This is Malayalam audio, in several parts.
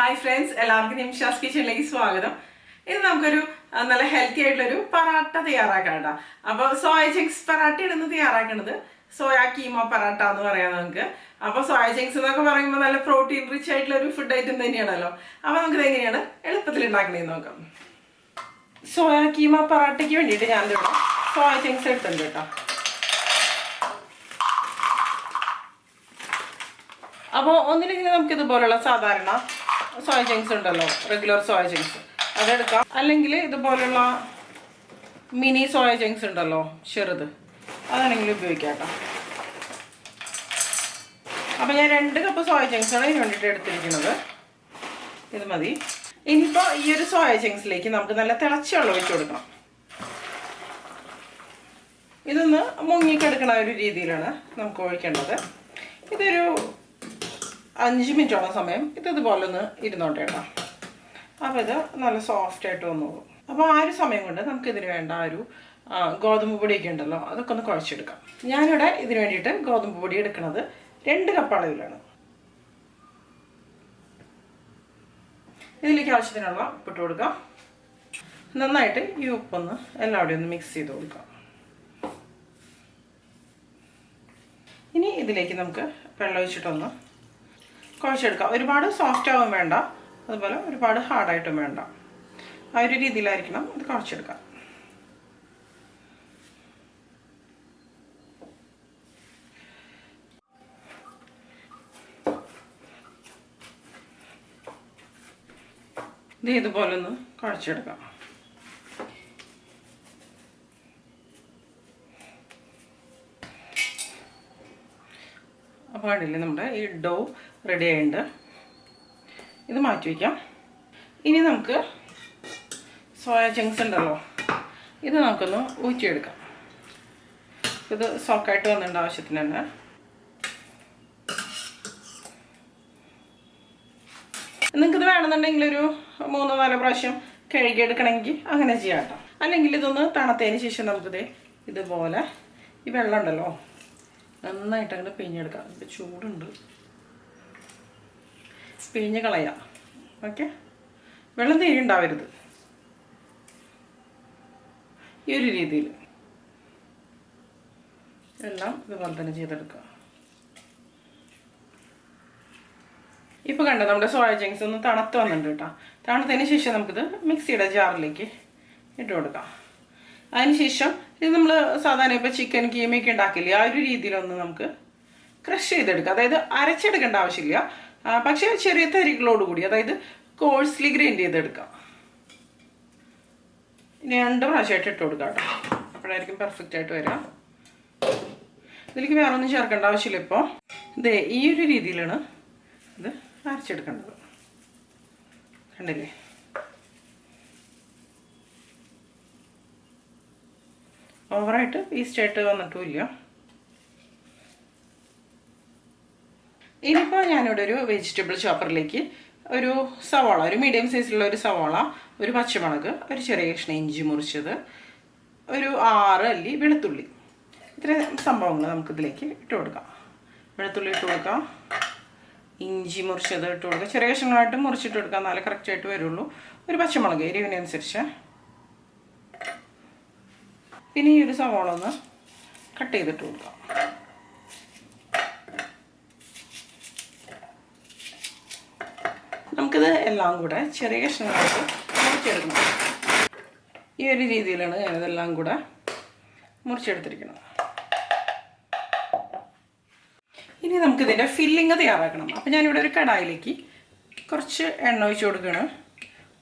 Hi friends, എല്ലാവർക്കും Nimshas kitchenലേക്ക് സ്വാഗതം. ഇത് നമുക്കൊരു നല്ല ഹെൽത്തി ആയിട്ടുള്ളൊരു പറാട്ട തയ്യാറാക്കാനാണ്. അപ്പോൾ സോയ ചങ്ക്സ് പറാട്ടയാണ് തയ്യാറാക്കുന്നത്. സോയ കീമ പറാട്ട എന്ന് പറയാം നമുക്ക്. അപ്പോൾ സോയ ചങ്ക്സ് എന്നൊക്കെ പറയുമ്പോൾ നല്ല പ്രോട്ടീൻ റിച്ച് ആയിട്ടുള്ള ഒരു ഫുഡ് ഐറ്റം തന്നെയാണല്ലോ. അപ്പോൾ നമുക്കിത് എങ്ങനെയാണ് എളുപ്പത്തിൽ ഉണ്ടാക്കണേന്ന് നോക്കാം. സോയ കീമ പറാട്ടയ്ക്ക് വേണ്ടിയിട്ട് ഞാൻ ഇവിടെ സോയ ചങ്ക്സ് എടുത്തിട്ടുണ്ട് കേട്ടോ. അപ്പോൾ ഒന്നില്ലെങ്കിൽ നമുക്കിതുപോലുള്ള സാധാരണ സോയ ചങ്ക്സ് ഉണ്ടല്ലോ, റെഗുലർ സോയ ചങ്ക്സ് അതെടുക്കാം. അല്ലെങ്കിൽ ഇതുപോലുള്ള മിനി സോയ ചങ്ക്സ് ഉണ്ടല്ലോ, ചെറുത്, അതാണെങ്കിലും ഉപയോഗിക്കാം കേട്ടോ. അപ്പോൾ ഞാൻ 2 കപ്പ് സോയ ചങ്ക്സാണ് ഇതിന് വേണ്ടിയിട്ട് എടുത്തിരിക്കുന്നത്. ഇത് മതി. ഇനിയിപ്പോൾ ഈ ഒരു സോയ ചങ്ക്സിലേക്ക് നമുക്ക് നല്ല തിളച്ച വെള്ളം ഒഴിച്ച് കൊടുക്കണം. ഇതൊന്ന് മുങ്ങിക്കെടുക്കണ ഒരു രീതിയിലാണ് നമുക്ക് ഒഴിക്കേണ്ടത്. ഇതൊരു 5 മിനിറ്റോളം സമയം ഇതുപോലെ ഒന്ന് ഇരുന്നോട്ടെ കേട്ടോ. അപ്പോൾ ഇത് നല്ല സോഫ്റ്റായിട്ട് വന്നോളും. അപ്പോൾ ആ ഒരു സമയം കൊണ്ട് നമുക്കിതിന് വേണ്ട ഒരു ഗോതമ്പ് പൊടിയൊക്കെ ഉണ്ടല്ലോ, അതൊക്കെ ഒന്ന് കുഴച്ചെടുക്കാം. ഞാനിവിടെ ഇതിന് വേണ്ടിയിട്ട് ഗോതമ്പ് പൊടി എടുക്കുന്നത് 2 കപ്പ് അളവിലാണ്. ഇതിലേക്ക് ആവശ്യത്തിനുള്ള ഉപ്പിട്ട് കൊടുക്കാം. നന്നായിട്ട് ഈ ഉപ്പൊന്ന് എല്ലാവിടെയും ഒന്ന് മിക്സ് ചെയ്ത് കൊടുക്കാം. ഇനി ഇതിലേക്ക് നമുക്ക് വെള്ളം ഒഴിച്ചിട്ടൊന്ന് കുഴച്ചെടുക്കാം. ഒരുപാട് സോഫ്റ്റ് ആവും വേണ്ട, അതുപോലെ ഒരുപാട് ഹാർഡായിട്ടും വേണ്ട. ആ ഒരു രീതിയിലായിരിക്കണം ഇത് കുഴച്ചെടുക്കാം. ഇത് ഇതുപോലെ ഒന്ന് കുഴച്ചെടുക്കാം. അപ്പോൾ കണ്ടില്ലേ, നമ്മുടെ ഈ ഡോ റെഡി ആയിട്ടുണ്ട്. ഇത് മാറ്റി വയ്ക്കാം. ഇനി നമുക്ക് സോയ ചങ്ക്സ് ഉണ്ടല്ലോ, ഇത് നമുക്കൊന്ന് ഊറ്റിയെടുക്കാം. ഇത് സോക്കായിട്ട് വന്നിട്ടുണ്ട് ആവശ്യത്തിന് തന്നെ. നിങ്ങൾക്കിത് വേണമെന്നുണ്ടെങ്കിൽ ഒരു 3-4 പ്രാവശ്യം കഴുകിയെടുക്കണമെങ്കിൽ അങ്ങനെ ചെയ്യാം കേട്ടോ. അല്ലെങ്കിൽ ഇതൊന്ന് തണുത്തതിന് ശേഷം നമുക്കിത് ഇതുപോലെ ഈ വെള്ളം ഉണ്ടല്ലോ നന്നായിട്ട് അങ്ങോട്ട് പിഴിഞ്ഞെടുക്കാം. ഇപ്പോൾ ചൂടുണ്ട്, പിഴിഞ്ഞ് കളയാം. ഓക്കെ, വെള്ളം തീരെ ഉണ്ടാവരുത്. ഈ ഒരു രീതിയിൽ എല്ലാം ഇതുപോലെ തന്നെ ചെയ്തെടുക്കുക. ഇപ്പോൾ കണ്ടോ, നമ്മുടെ സോയ ചങ്ക്സ് ഒന്ന് തണുത്ത് വന്നിട്ടുണ്ട് കേട്ടോ. തണുത്തതിന് ശേഷം നമുക്കിത് മിക്സിയുടെ ജാറിലേക്ക് ഇട്ട് കൊടുക്കാം. അതിനുശേഷം ഇത് നമ്മൾ സാധാരണ ഇപ്പോൾ ചിക്കൻ കീമയൊക്കെ ഉണ്ടാക്കില്ലേ, ആ ഒരു രീതിയിലൊന്ന് നമുക്ക് ക്രഷ് ചെയ്തെടുക്കാം. അതായത് അരച്ചെടുക്കേണ്ട ആവശ്യമില്ല, പക്ഷേ ചെറിയ തരികളോടുകൂടി, അതായത് കോഴ്സ്ലി ഗ്രൈൻഡ് ചെയ്തെടുക്കാം. ഇനി 2 പ്രാവശ്യമായിട്ട് ഇട്ട് കൊടുക്കാം കേട്ടോ. അപ്പോഴായിരിക്കും പെർഫെക്റ്റ് ആയിട്ട് വരാം. ഇതിലേക്ക് വേറെ ഒന്നും ചേർക്കേണ്ട ആവശ്യമില്ല. ഇപ്പോൾ ഇതേ ഈ ഒരു രീതിയിലാണ് ഇത് അരച്ചെടുക്കേണ്ടത്. കണ്ടില്ലേ, ഓവറായിട്ട് പേസ്റ്റായിട്ട് വന്നിട്ടുമില്ല. ഇനിയിപ്പോൾ ഞാനിവിടെ ഒരു വെജിറ്റബിൾ ചോപ്പറിലേക്ക് ഒരു സവാള, ഒരു മീഡിയം സൈസിലുള്ള ഒരു സവാള, ഒരു പച്ചമുളക്, ഒരു ചെറിയ കഷ്ണം ഇഞ്ചി മുറിച്ചത്, ഒരു 6 അല്ലി വെളുത്തുള്ളി, ഇത്രയും സംഭവങ്ങൾ നമുക്കിതിലേക്ക് ഇട്ട് കൊടുക്കാം. വെളുത്തുള്ളി ഇട്ട് കൊടുക്കാം, ഇഞ്ചി മുറിച്ചത് ഇട്ട് കൊടുക്കാം, ചെറിയ കഷ്ണങ്ങളായിട്ട് മുറിച്ചിട്ട് കൊടുക്കാം, എന്നാലേ കറക്റ്റായിട്ട് വരുള്ളൂ. ഒരു പച്ചമുളക് എരിവിനനുസരിച്ച്. പിന്നെ ഈ ഒരു സവാള ഒന്ന് കട്ട് ചെയ്തിട്ട് കൊടുക്കാം. നമുക്കിത് എല്ലാം കൂടെ ചെറിയ കഷ്ണങ്ങളായിട്ട് മുറിച്ചെടുക്കണം. ഈ ഒരു രീതിയിലാണ് ഞാനിതെല്ലാം കൂടെ മുറിച്ചെടുത്തിരിക്കുന്നത്. ഇനി നമുക്കിതിൻ്റെ ഫില്ലിങ് തയ്യാറാക്കണം. അപ്പോൾ ഞാനിവിടെ ഒരു കടായിലേക്ക് കുറച്ച് എണ്ണ ഒഴിച്ച് കൊടുക്കുകയാണ്.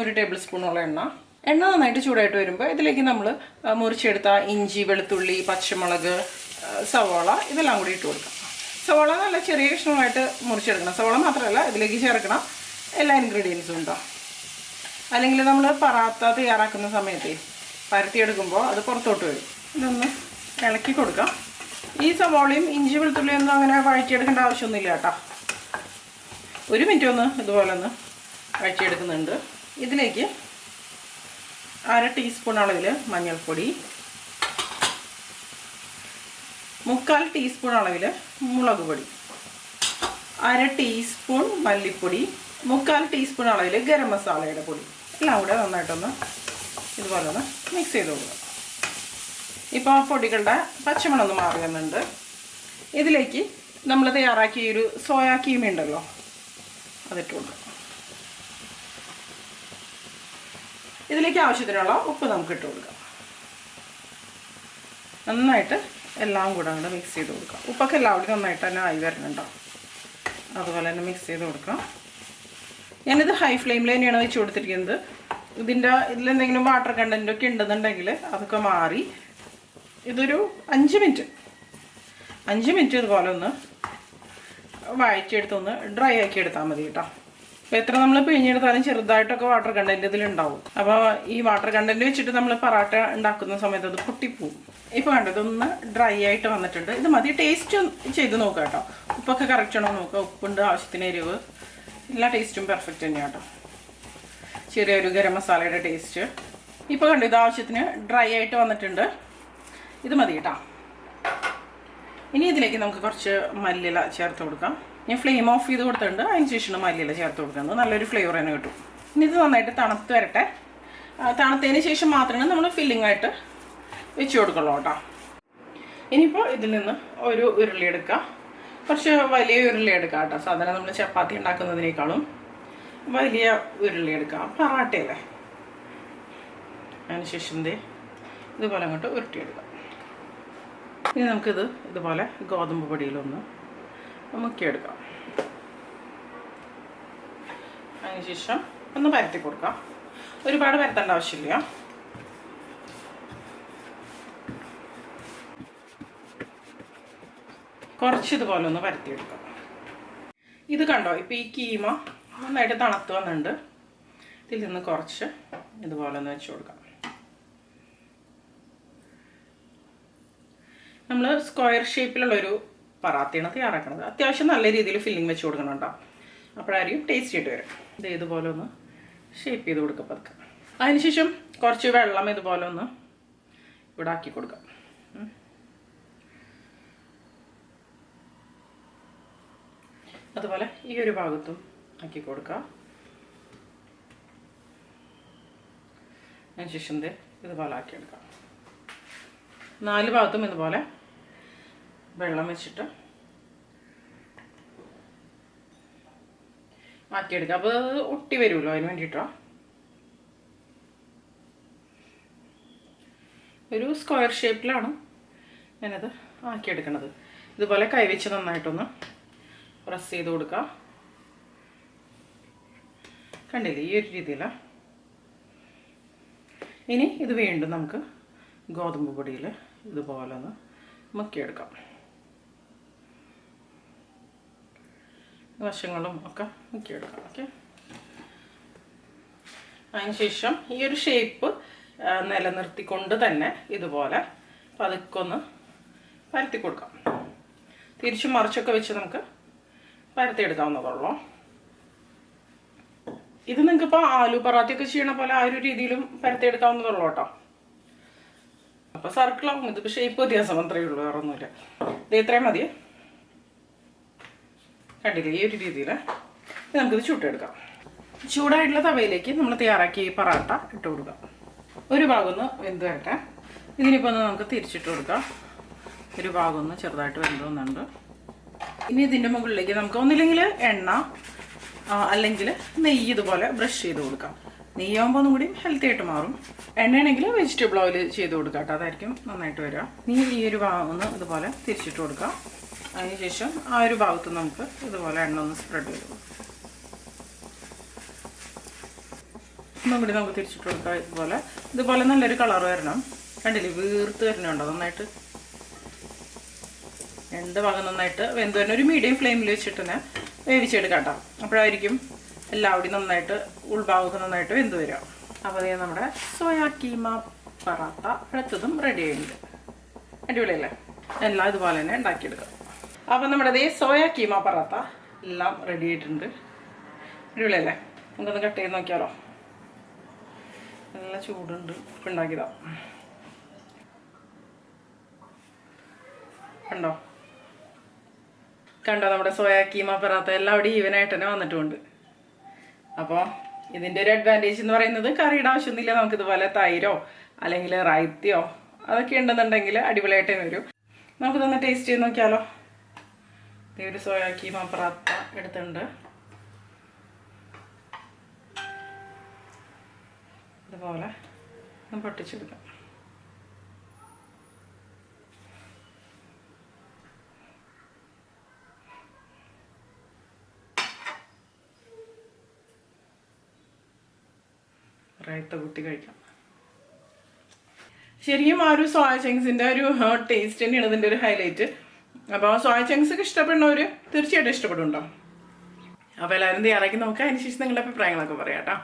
1 ടേബിൾ സ്പൂണോളം എണ്ണ. എണ്ണ നന്നായിട്ട് ചൂടായിട്ട് വരുമ്പോൾ ഇതിലേക്ക് നമ്മൾ മുറിച്ചെടുത്ത ഇഞ്ചി, വെളുത്തുള്ളി, പച്ചമുളക്, സവാള ഇതെല്ലാം കൂടി ഇട്ട് കൊടുക്കാം. സവാള നല്ല ചെറിയ കഷ്ണമായിട്ട് മുറിച്ചെടുക്കണം. സവാള മാത്രമല്ല, ഇതിലേക്ക് ചേർക്കണം എല്ലാ ഇൻഗ്രീഡിയൻസും ഉണ്ടോ. അല്ലെങ്കിൽ നമ്മൾ പറാത്ത തയ്യാറാക്കുന്ന സമയത്ത് പരത്തിയെടുക്കുമ്പോൾ അത് പുറത്തോട്ട് വരും. ഇതൊന്ന് ഇളക്കി കൊടുക്കാം. ഈ സവാളയും ഇഞ്ചി വെളുത്തുള്ളിയും ഒന്നും അങ്ങനെ വഴറ്റിയെടുക്കേണ്ട ആവശ്യമൊന്നുമില്ല കേട്ടോ. 1 മിനിറ്റ് ഒന്ന് ഇതുപോലെ ഒന്ന് വഴറ്റിയെടുക്കുന്നുണ്ട്. ഇതിലേക്ക് 1/2 ടീസ്പൂൺ അളവിൽ മഞ്ഞൾപ്പൊടി, 3/4 ടീസ്പൂൺ അളവിൽ മുളക് പൊടി, 1/2 ടീസ്പൂൺ മല്ലിപ്പൊടി, 3/4 ടീസ്പൂൺ അളവിൽ ഗരം മസാലയുടെ പൊടി എല്ലാം കൂടെ നന്നായിട്ടൊന്ന് ഇതുപോലെ ഒന്ന് മിക്സ് ചെയ്ത് കൊടുക്കുക. ഇപ്പോൾ ആ പൊടികളുടെ പച്ചമണം ഒന്ന് മാറി വന്നിട്ടുണ്ട്. ഇതിലേക്ക് നമ്മൾ തയ്യാറാക്കിയ ഒരു സോയ കീമ ഉണ്ടല്ലോ, അതിട്ട് കൊടുക്കുക. ഇതിലേക്ക് ആവശ്യത്തിനുള്ള ഉപ്പ് നമുക്ക് ഇട്ട് കൊടുക്കാം. നന്നായിട്ട് എല്ലാം കൂടെ അങ്ങോട്ട് മിക്സ് ചെയ്ത് കൊടുക്കാം. ഉപ്പൊക്കെ എല്ലാവരും നന്നായിട്ട് തന്നെ ആയി വരുന്നുണ്ടാവും. അതുപോലെ തന്നെ മിക്സ് ചെയ്ത് കൊടുക്കാം. ഞാനിത് ഹൈ ഫ്ലെയിമിൽ തന്നെയാണ് വെച്ച് കൊടുത്തിരിക്കുന്നത്. ഇതിലെന്തെങ്കിലും വാട്ടർ കണ്ടൻറ്റൊക്കെ ഉണ്ടെന്നുണ്ടെങ്കിൽ അതൊക്കെ മാറി ഇതൊരു 5 മിനിറ്റ് ഇതുപോലെ ഒന്ന് വഴറ്റിയെടുത്തൊന്ന് ഡ്രൈ ആക്കി എടുത്താൽ മതി കേട്ടോ. അപ്പോൾ എത്ര നമ്മൾ പിഴിഞ്ഞെടുത്താലും ചെറുതായിട്ടൊക്കെ വാട്ടർ കണ്ടൻറ്റ് ഇതിലുണ്ടാവും. അപ്പോൾ ഈ വാട്ടർ കണ്ടൻറ്റ് വെച്ചിട്ട് നമ്മൾ പറാട്ട ഉണ്ടാക്കുന്ന സമയത്ത് അത് പൊട്ടിപ്പോവും. ഇപ്പോൾ കണ്ടോ, ഇതൊന്ന് ഡ്രൈ ആയിട്ട് വന്നിട്ടുണ്ട്. ഇത് മതി. ടേസ്റ്റ് ചെയ്ത് നോക്കുക കേട്ടോ. ഉപ്പൊക്കെ കറക്റ്റ് ആണോ നോക്കുക. ഉപ്പുണ്ട്, ആവശ്യത്തിന് എരിവ്, എല്ലാ ടേസ്റ്റും പെർഫെക്റ്റ് തന്നെയാണ് കേട്ടോ. ചെറിയൊരു ഗരം മസാലയുടെ ടേസ്റ്റ്. ഇപ്പോൾ കണ്ടു, ഇത് ആവശ്യത്തിന് ഡ്രൈ ആയിട്ട് വന്നിട്ടുണ്ട്. ഇത് മതി കേട്ടോ. ഇനി ഇതിലേക്ക് നമുക്ക് കുറച്ച് മല്ലിയില ചേർത്ത് കൊടുക്കാം. ഞാൻ ഫ്ലെയിം ഓഫ് ചെയ്ത് കൊടുത്തിട്ടുണ്ട്. അതിന് ശേഷം മല്ലിയില ചേർത്ത് കൊടുക്കുന്നത് നല്ലൊരു ഫ്ലേവർ തന്നെ കിട്ടും. ഇനി ഇത് നന്നായിട്ട് തണുത്ത് വരട്ടെ. തണുത്തതിന് ശേഷം മാത്രമേ നമ്മൾ ഫില്ലിംഗ് ആയിട്ട് വെച്ച് കൊടുക്കുള്ളൂ കേട്ടോ. ഇനിയിപ്പോൾ ഇതിൽ നിന്ന് ഒരു ഉരുളി എടുക്കുക. കുറച്ച് വലിയ ഉരുളി എടുക്കുക കേട്ടോ. സാധാരണ നമ്മൾ ചപ്പാത്തി ഉണ്ടാക്കുന്നതിനേക്കാളും വലിയ ഉരുളി എടുക്കുക. പറാട്ടയല്ലേ. അതിന് ശേഷം ഇതുപോലെ അങ്ങോട്ട് ഉരുട്ടിയെടുക്കുക. ഇനി നമുക്കിത് ഇതുപോലെ ഗോതമ്പ് പൊടിയിലൊന്ന് മുക്കിയെടുക്കാം. അതിനുശേഷം ഒന്ന് പരത്തി കൊടുക്കാം. ഒരുപാട് പരത്തേണ്ട ആവശ്യമില്ല. കുറച്ച് ഇതുപോലെ ഒന്ന് പരത്തിയെടുക്കാം. ഇത് കണ്ടോ, ഇപ്പോൾ ഈ കീമ നന്നായിട്ട് തണുത്ത് വന്നിട്ടുണ്ട്. ഇതിൽ നിന്ന് കുറച്ച് ഇതുപോലെ ഒന്ന് വെച്ച് കൊടുക്കാം. നമ്മൾ സ്ക്വയർ ഷേപ്പിലുള്ളൊരു പറാത്തയാണ് തയ്യാറാക്കുന്നത്. അത്യാവശ്യം നല്ല രീതിയിൽ ഫില്ലിങ് വെച്ച് കൊടുക്കണം കേട്ടോ. അപ്പോഴായിരിക്കും ടേസ്റ്റ് ആയിട്ട് വരും. ഇതുപോലെ ഒന്ന് ഷേപ്പ് ചെയ്ത് കൊടുക്കുക പതുക്കെ. അതിനുശേഷം കുറച്ച് വെള്ളം ഇതുപോലെ ഒന്ന് ഇവിടെ ആക്കി കൊടുക്കാം. അതുപോലെ ഈ ഒരു ഭാഗത്തും ആക്കി കൊടുക്കുക. അതിനുശേഷം ഇതുപോലെ ആക്കിയെടുക്കാം. 4 ഭാഗത്തും ഇതുപോലെ വെള്ളം വെച്ചിട്ട് ആക്കിയെടുക്കുക. അപ്പോൾ അത് ഒട്ടി വരുമല്ലോ, അതിന് വേണ്ടിയിട്ടാണ്. ഒരു സ്ക്വയർ ഷേപ്പിലാണ് ഞാനത് ആക്കിയെടുക്കണത്. ഇതുപോലെ കൈവച്ച് നന്നായിട്ടൊന്ന് പ്രസ് ചെയ്ത് കൊടുക്കുക. കണ്ടില്ലേ, ഈ ഒരു രീതിയിലാണ്. ഇനി ഇത് വീണ്ടും നമുക്ക് ഗോതമ്പ് പൊടിയിൽ ഇതുപോലെ ഒന്ന് മുക്കിയെടുക്കാം. വശങ്ങളും ഒക്കെ മുക്കിയെടുക്കാം. ഓക്കെ. അതിനുശേഷം ഈ ഒരു ഷേപ്പ് നിലനിർത്തിക്കൊണ്ട് തന്നെ ഇതുപോലെ പതുക്കൊന്ന് പരത്തി കൊടുക്കാം. തിരിച്ചും മറിച്ചൊക്കെ വെച്ച് നമുക്ക് പരത്തിയെടുക്കാവുന്നതുള്ളൂ. ഇത് നിങ്ങൾക്കിപ്പോൾ ആലു പറാത്തയൊക്കെ ചെയ്യണ പോലെ ആ ഒരു രീതിയിലും പരത്തിയെടുക്കാവുന്നതുള്ളൂ കേട്ടോ. അപ്പോൾ സർക്കിളാവും. ഇതിപ്പോൾ ഷേപ്പ് വ്യത്യാസം അത്രയേ ഉള്ളൂ, വേറെ ഒന്നുമില്ല. ഇത് ഇത്രയും മതി. കണ്ടില്ലേ, ഈ ഒരു രീതിയിൽ നമുക്കിത് ചുട്ടെടുക്കാം. ചൂടായിട്ടുള്ള തവയിലേക്ക് നമ്മൾ തയ്യാറാക്കി ഈ പറാട്ട ഇട്ട് കൊടുക്കാം. ഒരു ഭാഗം ഒന്ന് വെന്ത് വരട്ടെ. ഇതിനിപ്പോൾ ഒന്ന് നമുക്ക് തിരിച്ചിട്ട് കൊടുക്കാം. ഒരു ഭാഗം ഒന്ന് ചെറുതായിട്ട് വെന്ത് വന്നുണ്ട്. ഇനി ഇതിൻ്റെ മുകളിലേക്ക് നമുക്ക് ഒന്നില്ലെങ്കിൽ എണ്ണ അല്ലെങ്കിൽ നെയ്യ് ഇതുപോലെ ബ്രഷ് ചെയ്ത് കൊടുക്കാം. നെയ്യാകുമ്പോൾ ഒന്നും കൂടി ഹെൽത്തി ആയിട്ട് മാറും. എണ്ണയാണെങ്കിൽ വെജിറ്റബിൾ ഓയിൽ ചെയ്ത് കൊടുക്കാം കേട്ടോ, അതായിരിക്കും നന്നായിട്ട് വരിക. ഈ ഒരു ഭാഗം ഒന്ന് ഇതുപോലെ തിരിച്ചിട്ട് കൊടുക്കാം. അതിനുശേഷം ആ ഒരു ഭാഗത്ത് നമുക്ക് ഇതുപോലെ എണ്ണ ഒന്ന് സ്പ്രെഡ് ചെയ്ത് കൊടുക്കാം. ഒന്നും കൂടി നമുക്ക് തിരിച്ചിട്ട് കൊടുക്കാം. ഇതുപോലെ നല്ലൊരു കളർ വരണം. കണ്ടില്ലേ, വീർത്ത് വരണുണ്ടോ നന്നായിട്ട്. രണ്ട് ഭാഗം നന്നായിട്ട് വെന്ത് തന്നെ ഒരു മീഡിയം ഫ്ലെയിമിൽ വെച്ചിട്ട് തന്നെ വേവിച്ചെടുക്കാം കേട്ടോ. അപ്പോഴായിരിക്കും എല്ലാവിടെയും നന്നായിട്ട് ഉൾഭാഗമൊക്കെ നന്നായിട്ട് വെന്ത് വരിക. അപ്പോൾ അതേ നമ്മുടെ സോയാ കീമ പറാത്ത അടുത്തതും റെഡി ആയിട്ടുണ്ട്. അടിപൊളിയല്ലേ? എല്ലാം ഇതുപോലെ തന്നെ ഉണ്ടാക്കിയെടുക്കാം. അപ്പോൾ നമ്മുടെ അതേ സോയാ കീമ പറാത്ത എല്ലാം റെഡി ആയിട്ടുണ്ട്. അടിപൊളിയല്ലേ? നമുക്കൊന്ന് കട്ട് ചെയ്ത് നോക്കിയാലോ. നല്ല ചൂടുണ്ട്. ഇപ്പം ഉണ്ടാക്കിയതാ. കണ്ടോ കണ്ടോ നമ്മുടെ സോയാ കീമ പറാത്ത എല്ലാവിടെയും ഈവനായിട്ട് തന്നെ വന്നിട്ടുമുണ്ട്. അപ്പോൾ ഇതിൻ്റെ ഒരു അഡ്വാൻറ്റേജ് എന്ന് പറയുന്നത് കറിയുടെ ആവശ്യമൊന്നുമില്ല. നമുക്കിതുപോലെ തൈരോ അല്ലെങ്കിൽ റൈത്തിയോ അതൊക്കെ ഉണ്ടെന്നുണ്ടെങ്കിൽ അടിപൊളിയായിട്ട് വരും. നമുക്കിതൊന്ന് ടേസ്റ്റ് ചെയ്ത് നോക്കിയാലോ. ഒരു സോയ കീമ പറാത്ത എടുത്തിട്ടുണ്ട്. ഇതുപോലെ ഒന്ന് പൊട്ടിച്ചെടുക്കാം. റൈത്ത കൂട്ടി കഴിക്കാം. ശരിക്കും ആ ഒരു സോയ ചങ്ക്സിൻ്റെ ഒരു ടേസ്റ്റ് തന്നെയാണ് ഇതിൻ്റെ ഒരു ഹൈലൈറ്റ്. അപ്പോൾ സോയ ചങ്ക്സ് ഒക്കെ ഇഷ്ടപ്പെടുന്നവർ തീർച്ചയായിട്ടും ഇഷ്ടപ്പെടുന്നുണ്ടോ. അപ്പോൾ എല്ലാവരും തയ്യാറാക്കി നോക്കുക. അതിന് ശേഷം നിങ്ങളുടെ അഭിപ്രായങ്ങളൊക്കെ പറയാം കേട്ടോ.